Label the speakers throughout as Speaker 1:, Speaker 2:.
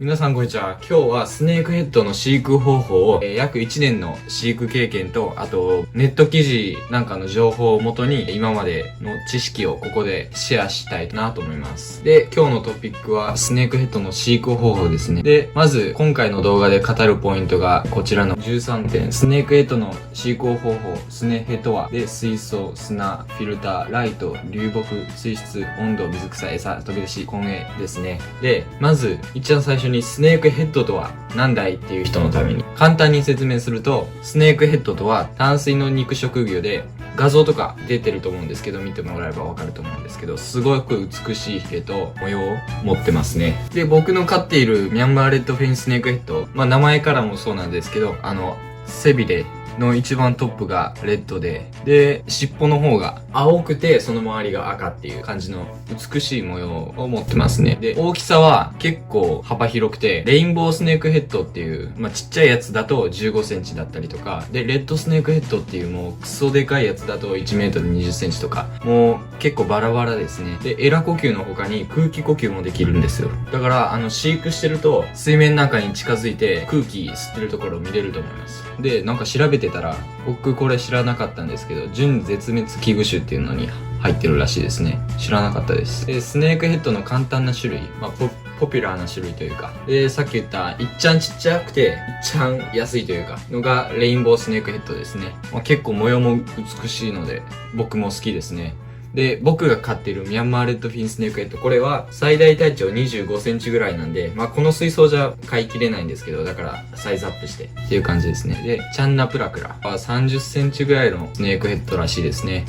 Speaker 1: 皆さんこんにちは。今日はスネークヘッドの飼育方法を、約1年の飼育経験と、あとネット記事なんかの情報をもとに今までの知識をここでシェアしたいなと思います。で、今日のトピックはスネークヘッドの飼育方法ですね。で、まず今回の動画で語るポイントがこちらの13点。スネークヘッドの飼育方法、スネヘとは、で、水槽、砂、フィルター、ライト、流木、水質、温度、水草、餌、飛び出し、根栄ですね。で、まず一番最初にスネークヘッドとは何だいっていう人のために簡単に説明すると、スネークヘッドとは淡水の肉食魚で、画像とか出てると思うんですけど見てもらえばわかると思うんですけど、すごく美しいヒゲと模様を持ってますね。で、僕の飼っているミャンマーレッドフェインスネークヘッド、名前からもそうなんですけど、背びれの一番トップがレッドで、尻尾の方が青くて、その周りが赤っていう感じの美しい模様を持ってますね。で、大きさは結構幅広くて、レインボースネークヘッドっていう、ちっちゃいやつだと15センチだったりとか、で、レッドスネークヘッドっていうもうクソでかいやつだと1メートル20センチとか、もう結構バラバラですね。で、エラ呼吸の他に空気呼吸もできるんですよ。だから、飼育してると、水面なんかに近づいて空気吸ってるところを見れると思います。で、なんか調べてたら、僕これ知らなかったんですけど、準絶滅危惧種っていうのに入ってるらしいですね。知らなかったです。で、スネークヘッドの簡単な種類、ポピュラーな種類というか、で、さっき言ったいっちゃんちっちゃくていっちゃん安いというかのがレインボースネークヘッドですね。結構模様も美しいので僕も好きですね。で、僕が飼っているミャンマーレッドフィンスネークヘッド、これは最大体長25センチぐらいなんで、この水槽じゃ飼いきれないんですけど、だからサイズアップしてっていう感じですね。で、チャンナプラクラは30センチぐらいのスネークヘッドらしいですね。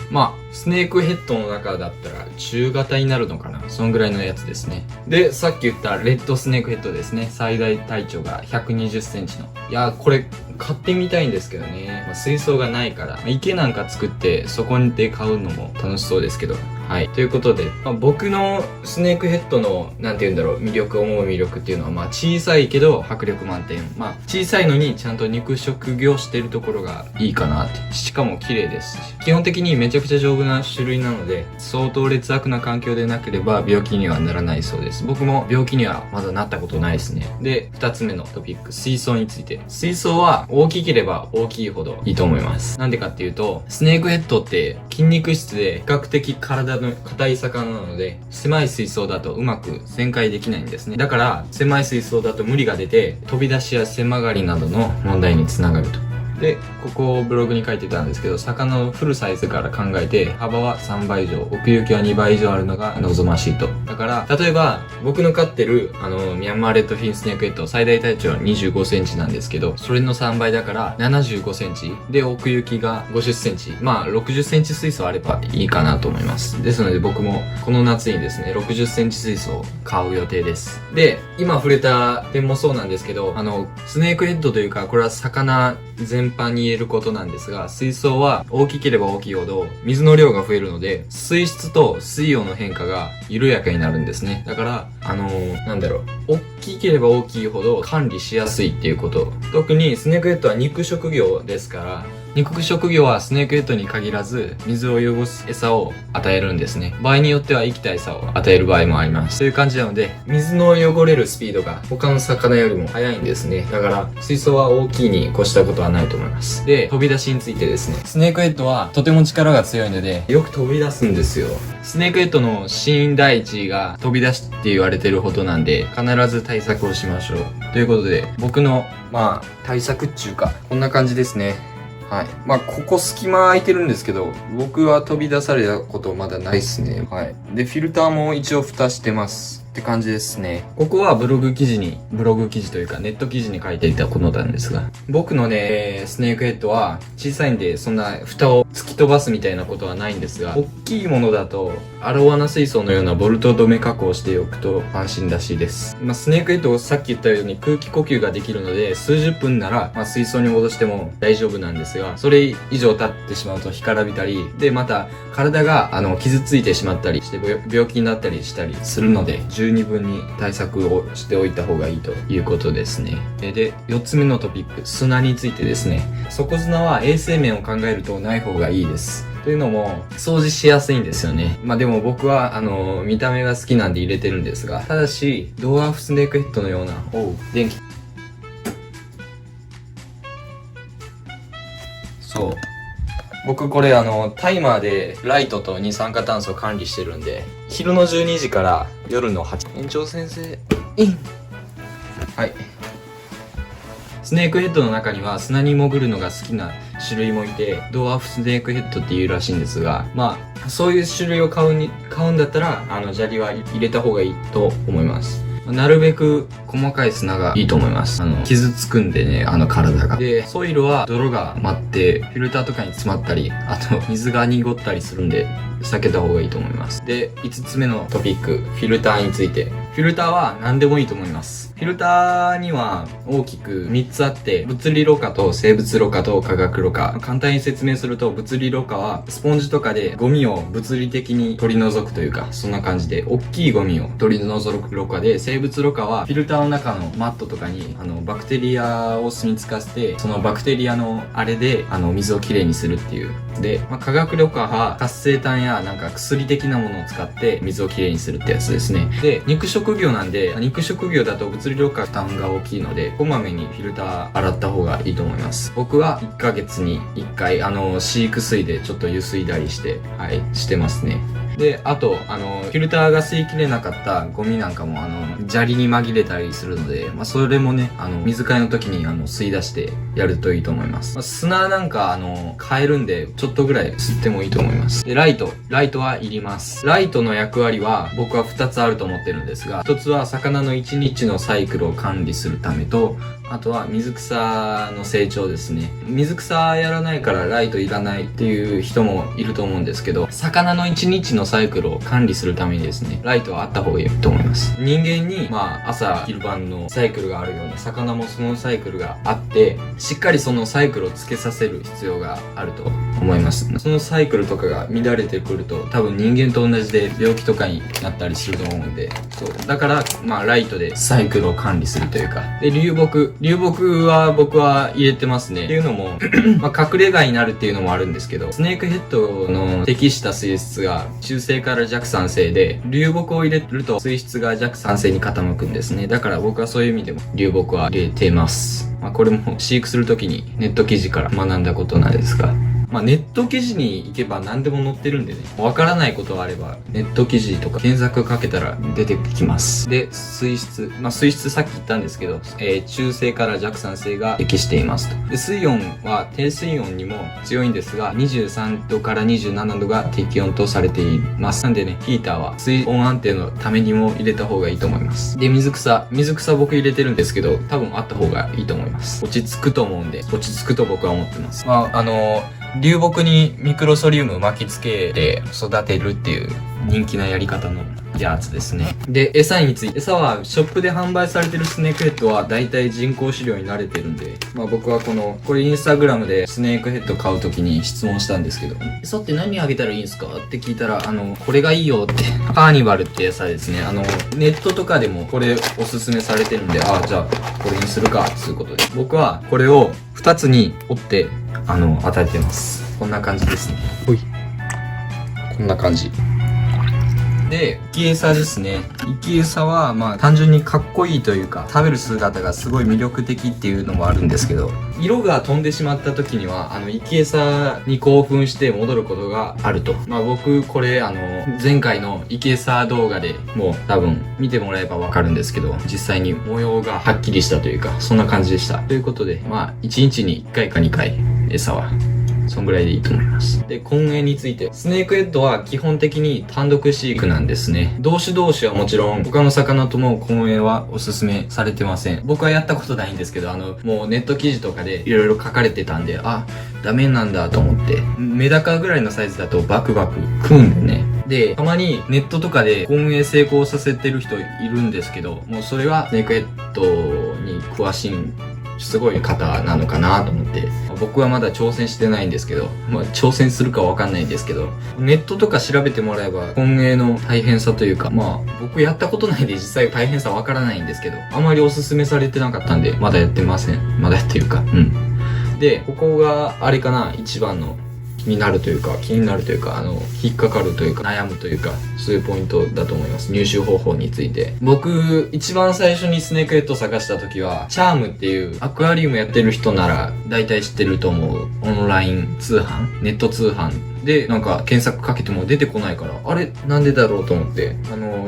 Speaker 1: スネークヘッドの中だったら中型になるのかな、そんぐらいのやつですね。で、さっき言ったレッドスネークヘッドですね。最大体長が120センチの。いやー、これ買ってみたいんですけどね。水槽がないから、池なんか作ってそこで買うのも楽しそうですけど。はい。ということで、僕のスネークヘッドの、思う魅力っていうのは、小さいけど迫力満点。小さいのにちゃんと肉食魚してるところがいいかなって。しかも綺麗ですし。基本的にめちゃくちゃ丈夫な種類なので、相当劣悪な環境でなければ病気にはならないそうです。僕も病気にはまだなったことないですね。で、二つ目のトピック、水槽について。水槽は大きければ大きいほどいいと思います。なんでかっていうと、スネークヘッドって筋肉質で比較的体の硬い魚なので、狭い水槽だとうまく旋回できないんですね。だから、狭い水槽だと無理が出て、飛び出しや背曲がりなどの問題につながると。で、ここをブログに書いてたんですけど、魚のフルサイズから考えて、幅は3倍以上、奥行きは2倍以上あるのが望ましいと。だから、例えば、僕の飼ってる、ミャンマーレッドフィンスネークヘッド、最大体長は25センチなんですけど、それの3倍だから75センチ。で、奥行きが50センチ。60センチ水槽あればいいかなと思います。ですので僕も、この夏にですね、60センチ水槽を買う予定です。で、今触れた点もそうなんですけど、スネークヘッドというか、これは魚全般に言えることなんですが、水槽は大きければ大きいほど水の量が増えるので、水質と水温の変化が緩やかになるんですね。だから、大きければ大きいほど管理しやすいっていうこと。特にスネークヘッドは肉食魚ですから、肉食魚はスネークヘッドに限らず水を汚す餌を与えるんですね。場合によっては生きた餌を与える場合もあります。という感じなので、水の汚れるスピードが他の魚よりも速いんですね。だから水槽は大きいに越したことはないと思います。で、飛び出しについてですね。スネークヘッドはとても力が強いのでよく飛び出すんですよ。スネークヘッドの死因第一位が飛び出しって言われてるほどなんで、必ず対策をしましょう。ということで、僕の対策っていうかこんな感じですね。はい。ここ隙間空いてるんですけど、僕は飛び出されたことまだないっすね。はい。で、フィルターも一応蓋してます。って感じですね。ここはブログ記事というかネット記事に書いていたことなんですが、僕のね、スネークヘッドは小さいんでそんな蓋を突き飛ばすみたいなことはないんですが、大きいものだとアロワナ水槽のようなボルト止め加工をしておくと安心らしいです。スネークヘッドをさっき言ったように空気呼吸ができるので、数十分なら、水槽に戻しても大丈夫なんですが、それ以上経ってしまうと干からびたり、で、また体が傷ついてしまったりして病気になったりしたりするので、十二分に対策をしておいた方がいいということですね。で、4つ目のトピック、砂についてですね。底砂は衛生面を考えるとない方がいいです。というのも、掃除しやすいんですよね。まあでも僕は、見た目が好きなんで入れてるんですが、ただし、ドワーフスネークヘッドのような、電気。そう。僕これタイマーでライトと二酸化炭素を管理してるんで、昼の12時から夜の8時。園長先生、はい。スネークヘッドの中には砂に潜るのが好きな種類もいて、ドワーフスネークヘッドっていうらしいんですが、まあ、そういう種類を買うんだったら、砂利は入れた方がいいと思います。なるべく細かい砂がいいと思います。傷つくんでね、体が。で、ソイルは泥が舞って、フィルターとかに詰まったり、あと水が濁ったりするんで、避けた方がいいと思います。で、5つ目のトピック、フィルターについて。フィルターは何でもいいと思います。フィルターには大きく3つあって、物理ろ過と生物ろ過と化学ろ過。簡単に説明すると、物理ろ過はスポンジとかでゴミを物理的に取り除くというか、そんな感じで、大きいゴミを取り除くろ過で、生物ろ過はフィルターの中のマットとかに、バクテリアを住み着かせて、そのバクテリアのあれで、水をきれいにするっていう。で、化学ろ過は活性炭やなんか薬的なものを使って水をきれいにするってやつですね。で、肉食業なんで、肉食業だと物理ろ過負担が大きいので、こまめにフィルター洗った方がいいと思います。僕は1ヶ月に1回、飼育水でちょっとゆすいだりして、はい、してますね。で、あと、フィルターが吸い切れなかったゴミなんかも、砂利に紛れたりするので、まあ、それもね、水替えの時に、吸い出してやるといいと思います。まあ、砂なんか、変えるんで、ちょっとぐらい吸ってもいいと思います。で、ライトはいります。ライトの役割は、僕は2つあると思ってるんですが、1つは魚の1日のサイクルを管理するためと、あとは水草の成長ですね。水草やらないからライトいらないっていう人もいると思うんですけど、魚の1日のサイクルを管理するためにですね、ライトはあった方がいいと思います。人間に、朝、昼晩のサイクルがあるように、魚もそのサイクルがあって、しっかりそのサイクルをつけさせる必要があると思います。そのサイクルとかが乱れてくると、多分人間と同じで病気とかになったりすると思うんで、そう。だから、ライトでサイクルを管理するというか。で、流木は僕は入れてますね。っていうのも、隠れ家になるっていうのもあるんですけど、スネークヘッドの適した水質が中性から弱酸性で、流木を入れると水質が弱酸性に傾くんですね。だから僕はそういう意味でも流木は入れてます。これも飼育するときにネット記事から学んだことなんですが、ネット記事に行けば何でも載ってるんでね。わからないことがあれば、ネット記事とか検索かけたら出てきます。で、水質。水質さっき言ったんですけど、中性から弱酸性が適していますと。で、水温は低水温にも強いんですが、23度から27度が適温とされています。なんでね、ヒーターは水温安定のためにも入れた方がいいと思います。で、水草僕入れてるんですけど、多分あった方がいいと思います。落ち着くと思うんで、落ち着くと僕は思ってます。流木にミクロソリウム巻き付けて育てるっていう人気なやり方のやつですね。で、餌について。餌はショップで販売されてるスネークヘッドは大体人工飼料に慣れてるんで、僕はこれインスタグラムでスネークヘッド買うときに質問したんですけど、餌って何あげたらいいんですかって聞いたら、これがいいよって、カーニバルって餌ですね。ネットとかでもこれおすすめされてるんで、じゃあこれにするか、ということで。僕はこれを2つに折って、与えてます。こんな感じですね。ほい。こんな感じ。で、生き餌ですね。生き餌は、単純にかっこいいというか、食べる姿がすごい魅力的っていうのもあるんですけど、色が飛んでしまった時には、生き餌に興奮して戻ることがあると。僕、これ、前回の生き餌動画でもう多分見てもらえばわかるんですけど、実際に模様がはっきりしたというか、そんな感じでした。ということで、1日に1回か2回、餌は。そんぐらいでいいと思います。で、根源について。スネークヘッドは基本的に単独飼育なんですね。同種同士はもちろん、他の魚とも根源はおすすめされてません。僕はやったことないんですけど、もうネット記事とかでいろいろ書かれてたんで、ダメなんだと思って。メダカぐらいのサイズだとバクバク食うんでね。で、たまにネットとかで根源成功させてる人いるんですけど、もうそれはスネークヘッドに詳しいすごい方なのかなと思って、僕はまだ挑戦してないんですけど、挑戦するかわかんないんですけど、ネットとか調べてもらえば、根源の大変さというか、僕やったことないんで実際大変さわからないんですけど、あまりおすすめされてなかったんで、まだやってません。まだやっていうか、で、ここがあれかな、一番のになるというか、気になるというか、引っかかるというか、悩むというか、そういうポイントだと思います。入手方法について。僕、一番最初にスネークヘッドを探した時は、チャームっていうアクアリウムやってる人なら大体知ってると思うオンライン通販、ネット通販でなんか検索かけても出てこないから、あれなんでだろうと思って、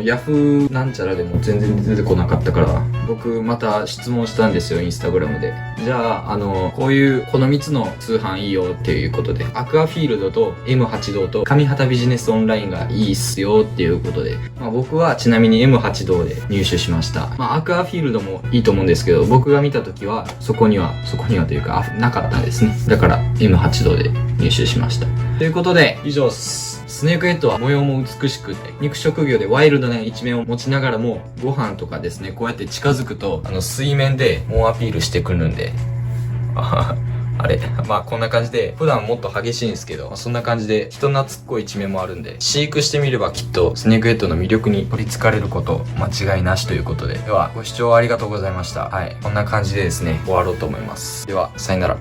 Speaker 1: ヤフーなんちゃらでも全然出てこなかったから、僕また質問したんですよ、インスタグラムで。じゃあ、こういうこの3つの通販いいよっていうことで、アクアフィールドと M8 堂と上畑ビジネスオンラインがいいっすよっていうことで、僕はちなみに M8 堂で入手しました。アクアフィールドもいいと思うんですけど、僕が見た時はそこにはというかなかったんですね。だから M8 堂で入手しました。ということで、以上です。スネークヘッドは模様も美しくて、肉食魚でワイルドな一面を持ちながらも、ご飯とかですね、こうやって近づくと、水面で猛アピールしてくるんで、あれこんな感じで、普段もっと激しいんですけど、そんな感じで人懐っこい一面もあるんで、飼育してみればきっとスネークヘッドの魅力に取り憑かれること間違いなしということで。では、ご視聴ありがとうございました。はい。こんな感じでですね、終わろうと思います。では、さよなら。